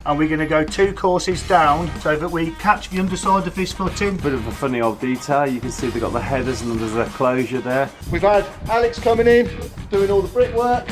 And we're going to go 2 courses down so that we catch the underside of this footing. Bit of a funny old detail, you can see they've got the headers and there's a closure there. We've had Alex coming in, doing all the brickwork.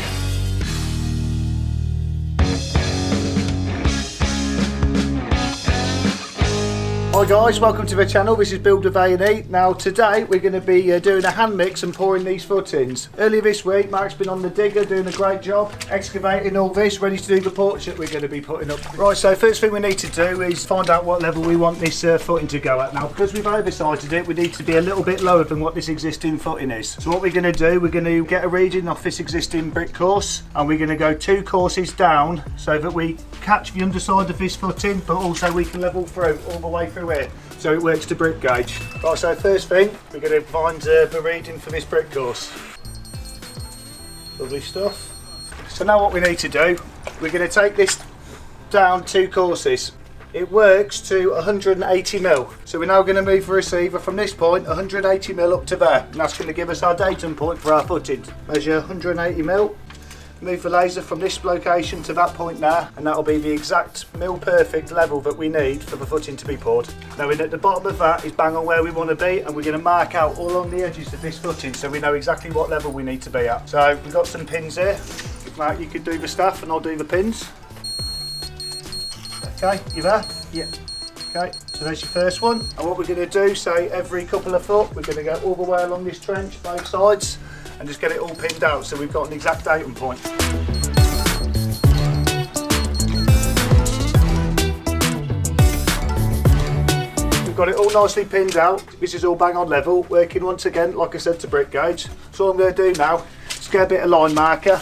Hi guys, welcome to the channel. This is Build with A&E. Now today we're going to be doing a hand mix and pouring these footings. Earlier this week Mark's been on the digger doing a great job excavating all this, ready to do the porch that we're going to be putting up. Right, so first thing we need to do is find out what level we want this footing to go at. Now because we've oversighted it, we need to be a little bit lower than what this existing footing is. So what we're going to do, we're going to get a reading off this existing brick course and we're going to go 2 courses down so that we catch the underside of this footing, but also we can level through all the way through here, so it works to brick gauge. Right, so first thing, we're going to find the reading for this brick course. Lovely stuff. So now what we need to do, we're going to take this down 2 courses. It works to 180 mil. So we're now going to move the receiver from this point 180 mil up to there, and that's going to give us our datum point for our footing. Measure 180 mil. Move the laser from this location to that point there, and that'll be the exact mil perfect level that we need for the footing to be poured. Now at the bottom of that is bang on where we want to be, and we're going to mark out all along the edges of this footing so we know exactly what level we need to be at. So we've got some pins here. Mark, you could do the staff and I'll do the pins. Okay, you there? Yeah. Okay, so there's your first one. And what we're going to do, say every couple of foot, we're going to go all the way along this trench, both sides, and just get it all pinned out so we've got an exact datum point. We've got it all nicely pinned out. This is all bang on level, working once again, like I said, to brick gauge. So what I'm going to do now is get a bit of line marker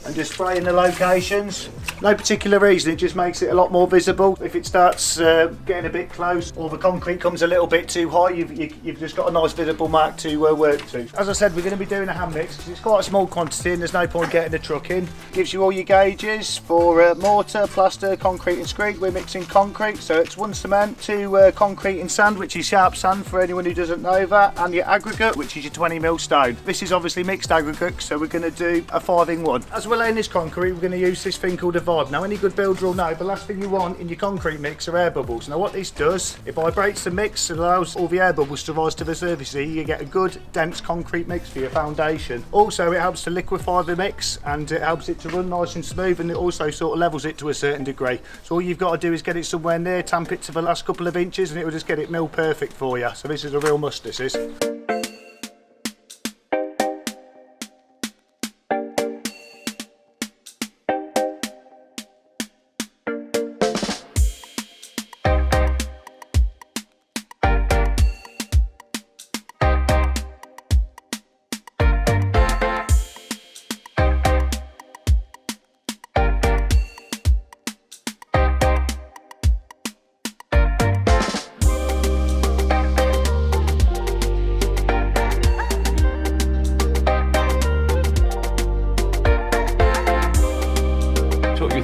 and just spray in the locations. No particular reason, it just makes it a lot more visible. If it starts getting a bit close or the concrete comes a little bit too high, you've just got a nice visible mark to work to. As I said, we're going to be doing a hand mix because it's quite a small quantity and there's no point getting the truck in. Gives you all your gauges for mortar, plaster, concrete and screed. We're mixing concrete, so it's 1 cement, 2 concrete and sand, which is sharp sand for anyone who doesn't know that, and your aggregate, which is your 20 mil stone. This is obviously mixed aggregate, so we're going to do a 5-in-1. As we're laying this concrete, we're going to use this thing called a vibe. Now any good builder will know the last thing you want in your concrete mix are air bubbles. Now what this does, it vibrates the mix and allows all the air bubbles to rise to the surface, so you get a good dense concrete mix for your foundation. Also it helps to liquefy the mix and it helps it to run nice and smooth, and it also sort of levels it to a certain degree. So all you've got to do is get it somewhere near, tamp it to the last couple of inches, and it will just get it mill perfect for you. So this is a real must, this is.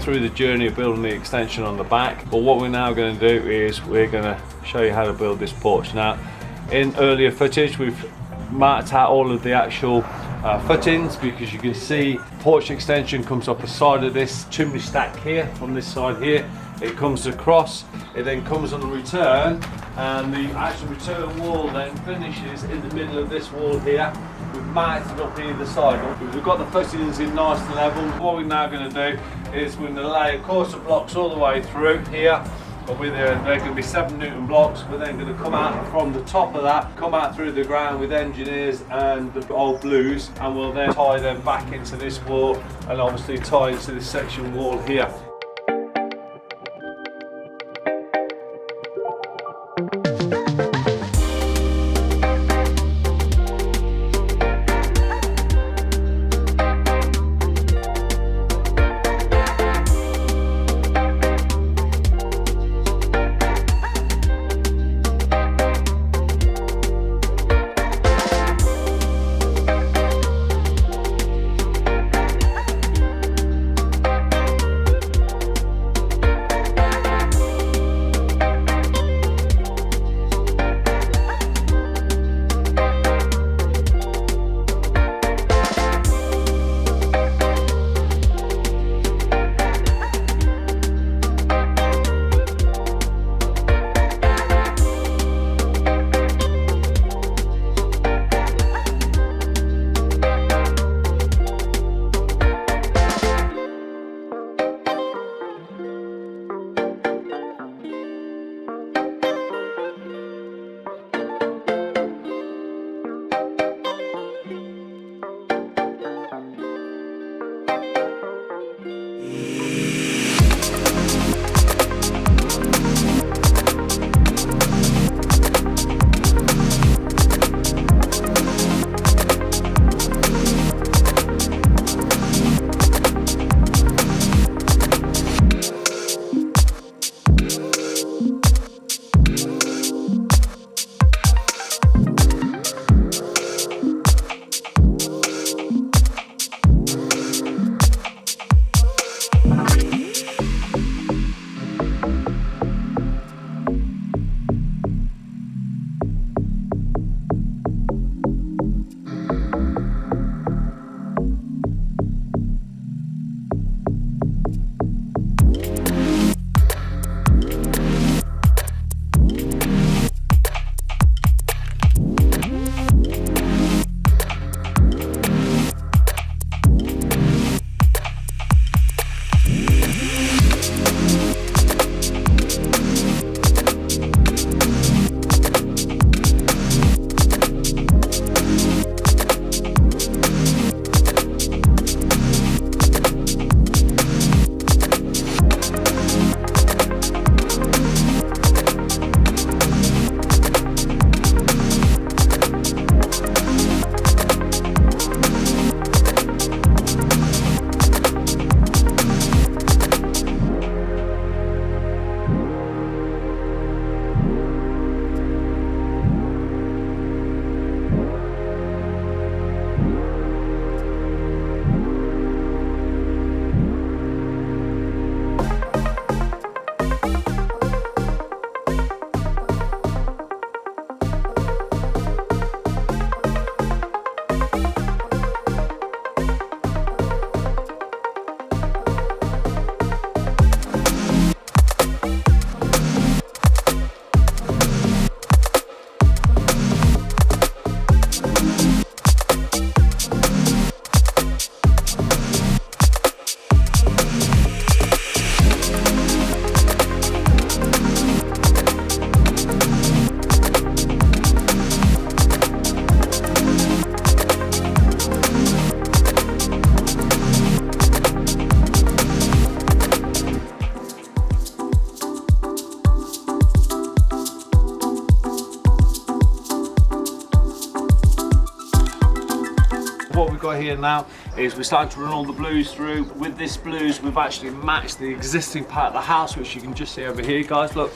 Through the journey of building the extension on the back, but what we're now going to do is we're going to show you how to build this porch. Now in earlier footage we've marked out all of the actual footings, because you can see porch extension comes up the side of this chimney stack here, from this side here, it comes across, it then comes on the return, and the actual return wall then finishes in the middle of this wall here. We've marked it up either side. We've got the footings in nice and level. What we're now going to do is we're going to lay a course of blocks all the way through here. But they're going to be 7 Newton blocks. We're then going to come out from the top of that, come out through the ground with engineers and the old blues, and we'll then tie them back into this wall and obviously tie into this section wall here. got here now is we're starting to run all the blues through. With this blues, we've actually matched the existing part of the house, which you can just see over here, guys, look.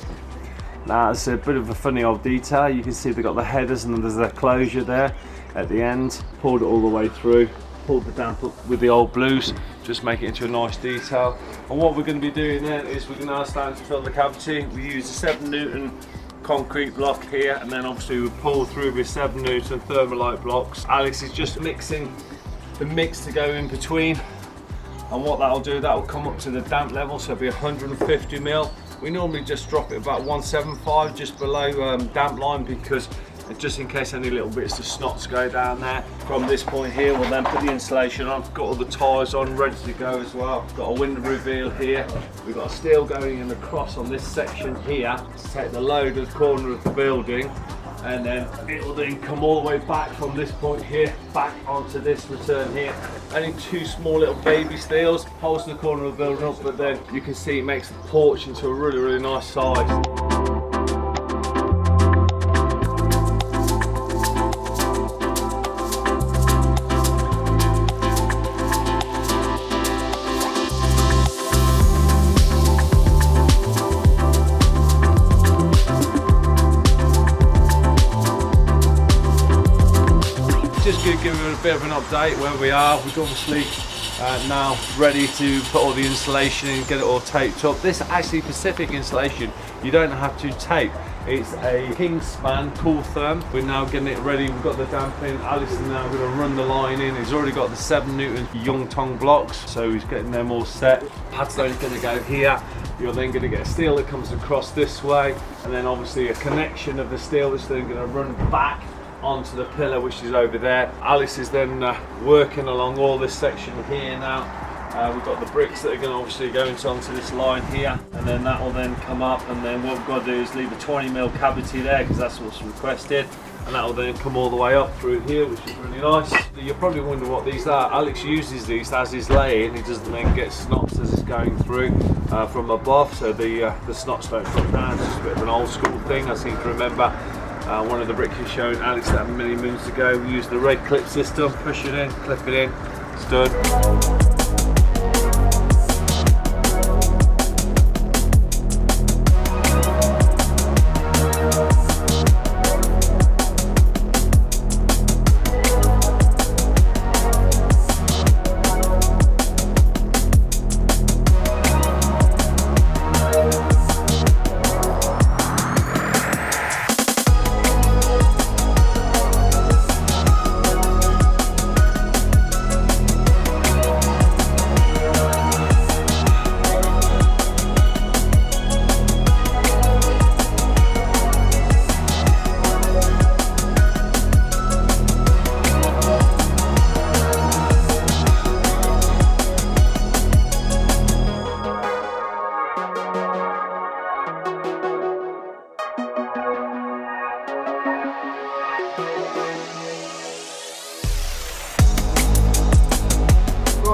Now it's a bit of a funny old detail. You can see they've got the headers and there's a closure there at the end. Pulled it all the way through, pulled the damp up with the old blues, just make it into a nice detail. And what we're going to be doing then is we're now starting to fill the cavity. We use a 7 Newton concrete block here, and then obviously we pull through with 7 Newton thermalite blocks. Alex is just mixing the mix to go in between, and what that'll do, that will come up to the damp level, so it'll be 150 mil. We normally just drop it about 175 just below damp line, because just in case any little bits of snots go down there. From this point here, we'll then put the insulation on. Got all the tyres on, ready to go as well. Got a window reveal here. We've got a steel going in across on this section here to take the load of the corner of the building, and then it will then come all the way back from this point here, back onto this return here. Only 2 small little baby steels, holds the corner of the building up, but then you can see it makes the porch into a really, really nice size. Just going to give you a bit of an update where we are. We're obviously now ready to put all the insulation in, get it all taped up. This actually Pacific insulation, you don't have to tape. It's a kingspan kooltherm. We're now getting it ready. We've got the damp in. Alice is now going to run the line in. He's already got the 7 Newton ytong blocks, so he's getting them all set. Padstone's going to go here. You're then going to get a steel that comes across this way, and then obviously a connection of the steel that's then going to run back onto the pillar, which is over there. Alice is then working along all this section here now. We've got the bricks that are going to obviously go onto this line here, and then that will then come up, and then what we've got to do is leave a 20 mil cavity there because that's what's requested, and that will then come all the way up through here, which is really nice. You're probably wondering what these are. Alex uses these as he's laying. He doesn't then get snots as it's going through from above, so the snots don't come down. It's just a bit of an old school thing. I seem to remember one of the bricklayers showing Alex that many moons ago. We use the red clip system, push it in, clip it in, it's done.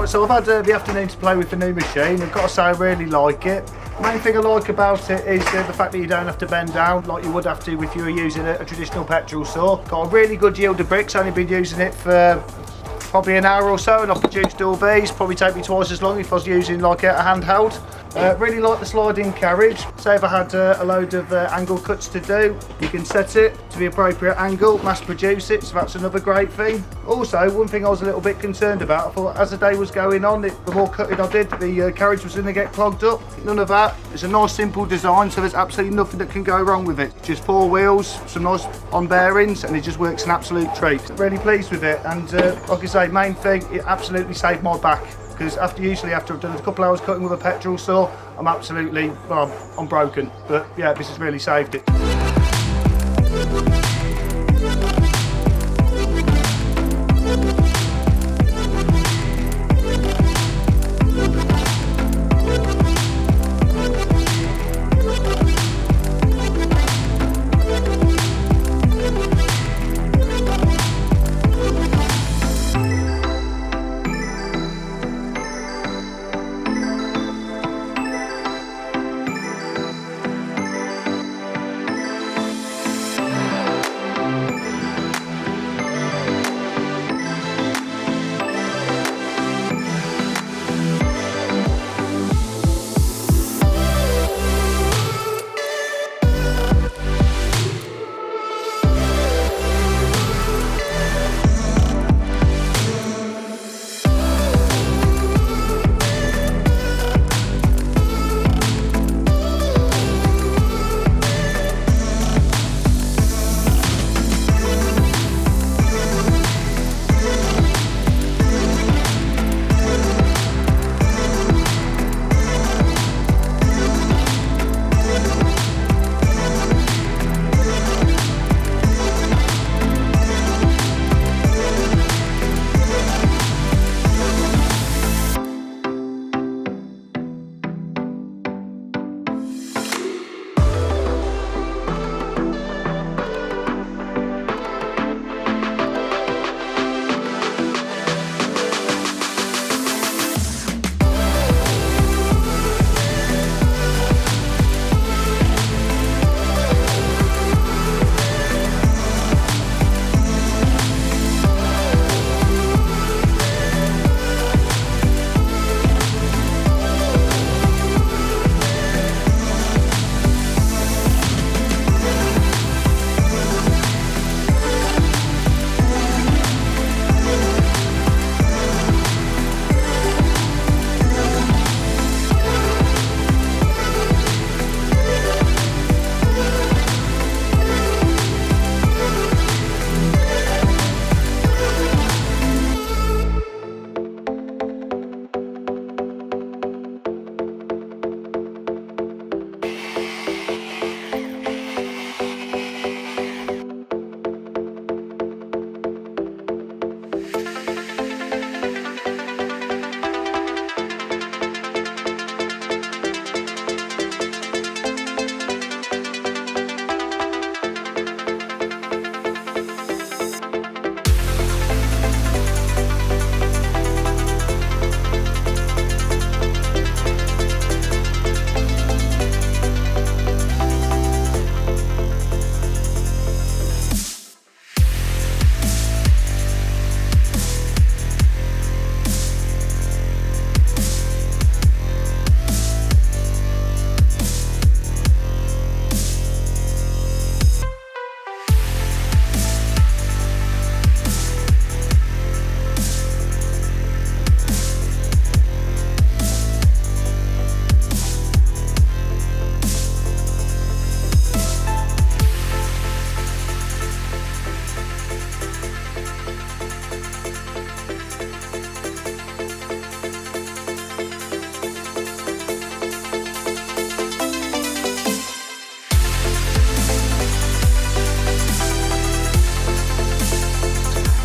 So I've had the afternoon to play with the new machine. I've got to say I really like it. The main thing I like about it is the fact that you don't have to bend down like you would have to if you were using a traditional petrol saw. Got a really good yield of bricks, only been using it for probably an hour or so, and I've produced all these. Probably take me twice as long if I was using like a handheld. Really like the sliding carriage. Say if I had a load of angle cuts to do, you can set it to the appropriate angle, mass produce it, so that's another great thing. Also, one thing I was a little bit concerned about, I thought as the day was going on, the more cutting I did, the carriage was going to get clogged up. None of that. It's a nice simple design, so there's absolutely nothing that can go wrong with it. Just 4 wheels, some nice on bearings, and it just works an absolute treat. Really pleased with it, and like I say, main thing, it absolutely saved my back. Because usually after I've done a couple hours cutting with a petrol saw, I'm absolutely, well, I'm broken. But yeah, this has really saved it.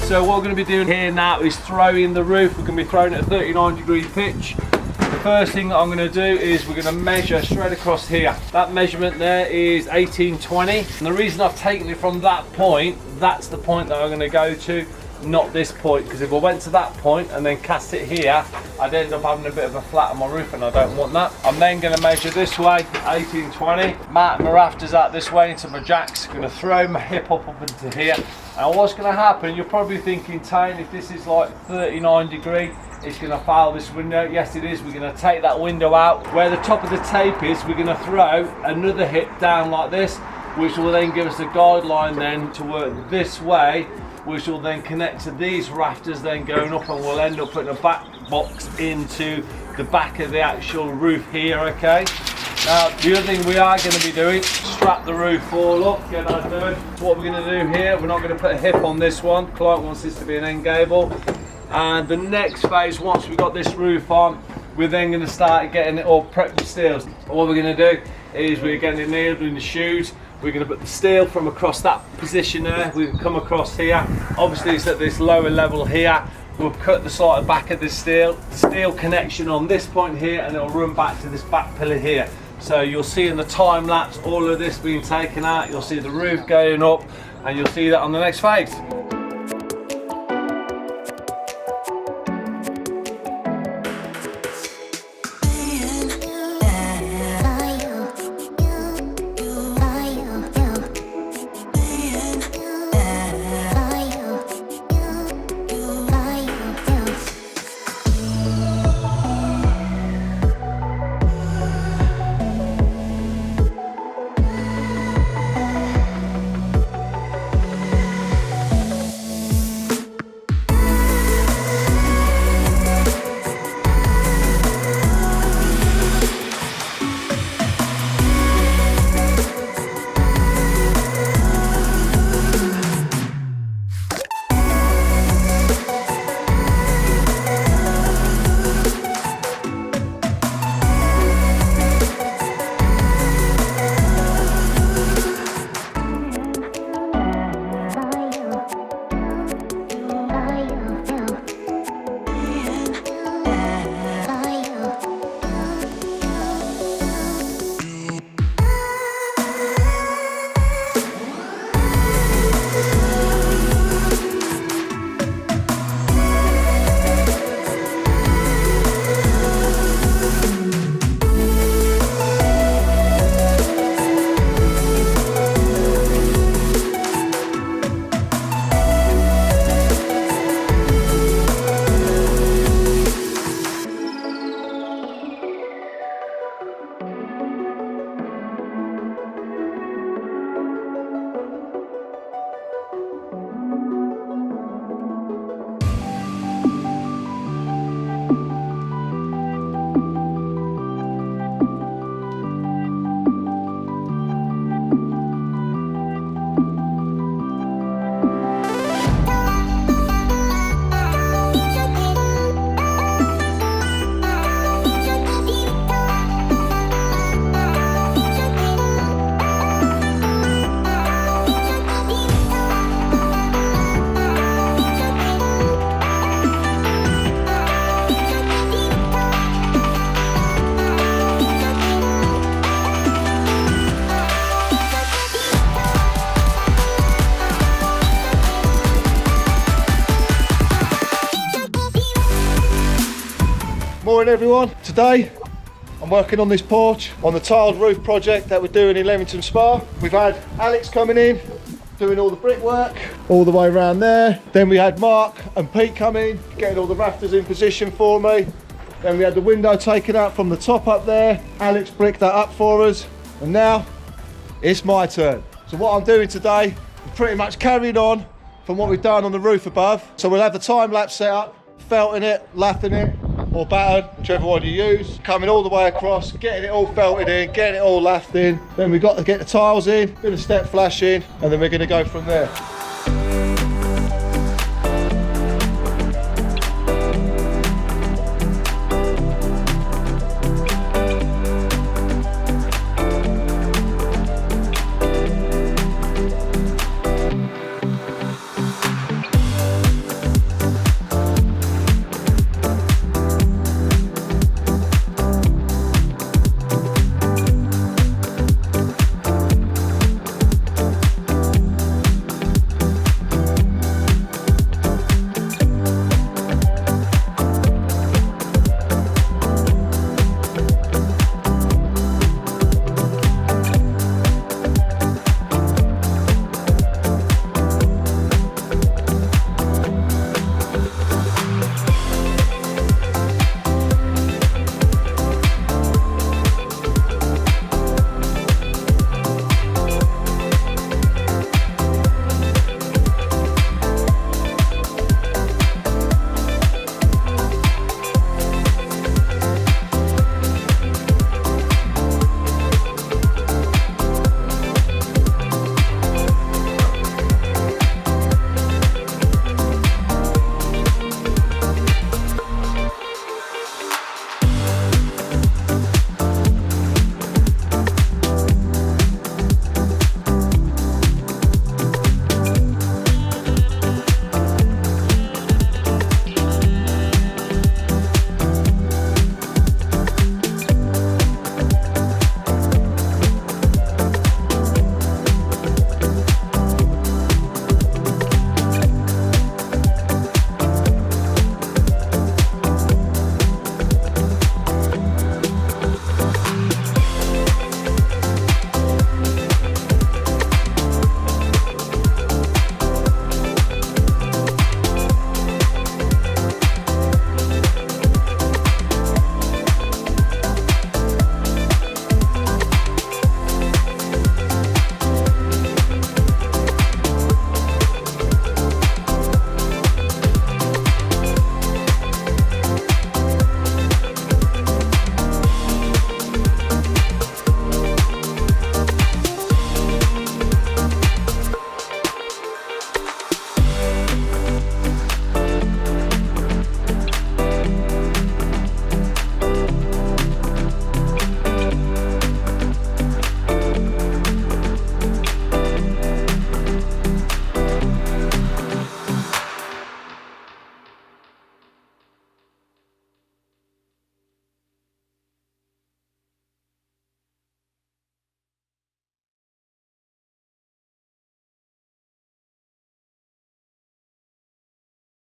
So what we're going to be doing here now is throwing the roof. We're going to be throwing it at 39-degree pitch. The first thing that I'm going to do is we're going to measure straight across here. That measurement there is 1820. And the reason I've taken it from that point, that's the point that I'm going to go to, not this point, because if I went to that point and then cast it here, I'd end up having a bit of a flat on my roof, and I don't want that. I'm then going to measure this way, 1820, mount my rafters out this way into my jacks, going to throw my hip up into here. And what's going to happen, you're probably thinking, Tane, if this is like 39 degree, it's going to foul this window. Yes, it is. We're going to take that window out. Where the top of the tape is, we're going to throw another hip down like this, which will then give us a guideline then to work this way, which will then connect to these rafters then going up, and we'll end up putting a back box into the back of the actual roof here, okay? Now, the other thing we are going to be doing, strap the roof all up, get that done. So what we're going to do here, we're not going to put a hip on this one. The client wants this to be an end gable. And the next phase, once we've got this roof on, we're then going to start getting it all prepped with steels. What we're going to do is we're getting it nailed in the shoes. We're going to put the steel from across that position there. We can come across here. Obviously it's at this lower level here. We'll cut the sort of back of the steel connection on this point here, and it'll run back to this back pillar here. So you'll see in the time lapse all of this being taken out. You'll see the roof going up, and you'll see that on the next phase. Morning everyone, today I'm working on this porch on the tiled roof project that we're doing in Leamington Spa. We've had Alex coming in, doing all the brickwork all the way around there. Then we had Mark and Pete come in, getting all the rafters in position for me. Then we had the window taken out from the top up there. Alex bricked that up for us. And now it's my turn. So what I'm doing today, I'm pretty much carrying on from what we've done on the roof above. So we'll have the time lapse set up, felting it, lathing it, or battered, whichever one you use, coming all the way across, getting it all felted in, getting it all lathed in. Then we've got to get the tiles in, bit of step flashing, and then we're going to go from there.